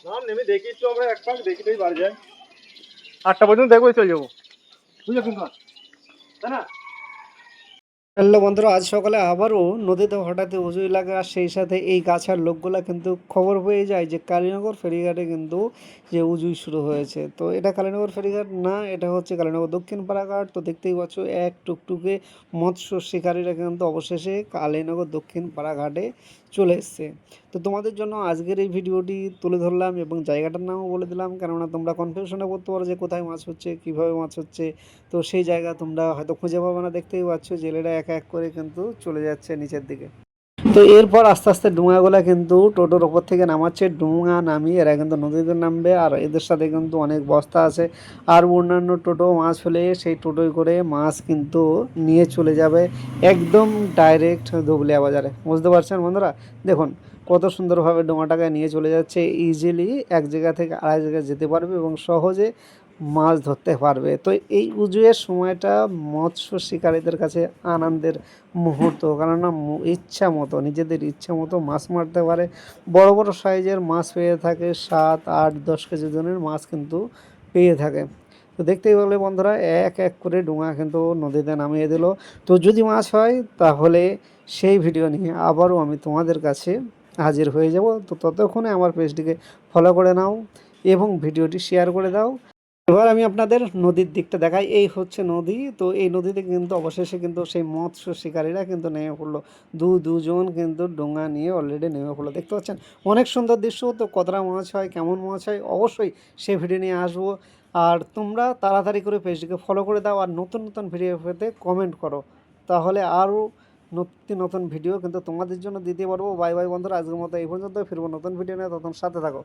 না নেমে দেখি তো আমরা এক পাক দেখিতেই বাড়ি যাই 8টা পর্যন্ত দেখবো চলে যাবো বুঝলে কিন্তু তাই না। হ্যালো বন্ধুরা, আজ সকালে আবারও নদীতে হঠাৎ উজু লাগা, সেই সাথে এই গাছার লোকগুলা কিন্তু খবর পেয়ে যায় যে কালীনগর ফেরিঘাটে কিন্তু যে উজুই শুরু হয়েছে। তো এটা কালীনগর ফেরিঘাট না, এটা হচ্ছে কালীনগর দক্ষিণ পাড়াঘাট। তো দেখতেই পাচ্ছ এক টুকটুকে মৎস্য শিকারীরা কিন্তু অবশেষে কালীনগর দক্ষিণ পাড়াঘাটে চলে এসছে। তো তোমাদের জন্য আজকের এই ভিডিওটি তুলে ধরলাম এবং জায়গাটার নামও বলে দিলাম, কেননা তোমরা কনফিউশনে পড়তে পারো যে কোথায় মাছ হচ্ছে, কীভাবে মাছ হচ্ছে। তো সেই জায়গা তোমরা হয়তো খুঁজে পাবে না। দেখতেই পাচ্ছ জেলেরা এক এক করে কিন্তু চলে যাচ্ছে নিচের দিকে। তো এরপর আস্তে আস্তে ডুঙাগুলা কিন্তু টোটোর ওপর থেকে নামাচ্ছে। ডুঙা নামিয়ে এরা কিন্তু নদীতে নামবে, আর এদের সাথে কিন্তু অনেক বস্তা আছে আর অন্যান্য টোটো মাছ ফেলে সেই টোটোয় করে মাছ কিন্তু নিয়ে চলে যাবে একদম ডাইরেক্ট ধুবুলিয়া বাজারে। বুঝতে পারছেন বন্ধুরা? দেখুন কত সুন্দরভাবে ডোঙাটাকে নিয়ে চলে যাচ্ছে। ইজিলি এক জায়গা থেকে আরেক জায়গায় যেতে পারবে এবং সহজে মাছ ধরতে পারবে। তো এই উজুয়ের সময়টা মৎস্য শিকারীদের কাছে আনন্দের মুহূর্ত, কেননা ইচ্ছা মতো নিজেদের ইচ্ছা মতো মাছ মারতে পারে। বড় বড় সাইজের মাছ পেয়ে থাকে, 7, 8, 10 কেজি ওজনের মাছ কিন্তু পেয়ে থাকে। তো দেখতেই পেলে বন্ধুরা এক এক করে ডোঙা কিন্তু নদীতে নামিয়ে দিল। তো যদি মাছ হয় তাহলে সেই ভিডিও নিয়ে আবারও আমি তোমাদের কাছে হাজির হয়ে যাব। তো ততক্ষণে আমার পেজটিকে ফলো করে নাও এবং ভিডিওটি শেয়ার করে দাও। এবার আমি আপনাদের নদীর দিকটা দেখাই। এই হচ্ছে নদী। তো এই নদীতে কিন্তু অবশেষে কিন্তু সেই মৎস্য শিকারীরা কিন্তু নেমে পড়লো। দুজন কিন্তু ডোঙা নিয়ে অলরেডি নেমে পড়লো। দেখতে পাচ্ছেন অনেক সুন্দর দৃশ্য। তো কতটা মাছ হয়, কেমন মাছ হয়, অবশ্যই সেই ভিডিও নিয়ে আসবো। আর তোমরা তাড়াতাড়ি করে পেজটিকে ফলো করে দাও, আর নতুন নতুন ভিডিও পেতে কমেন্ট করো, তাহলে আরও নতুন নতুন ভিডিও কিন্তু তোমাদের জন্য দিতে পারবো। বাই বাই বন্ধুরা, আজকের মতো এই পর্যন্ত। ফিরবো নতুন ভিডিও নিয়ে, তখন সাথে থাকো।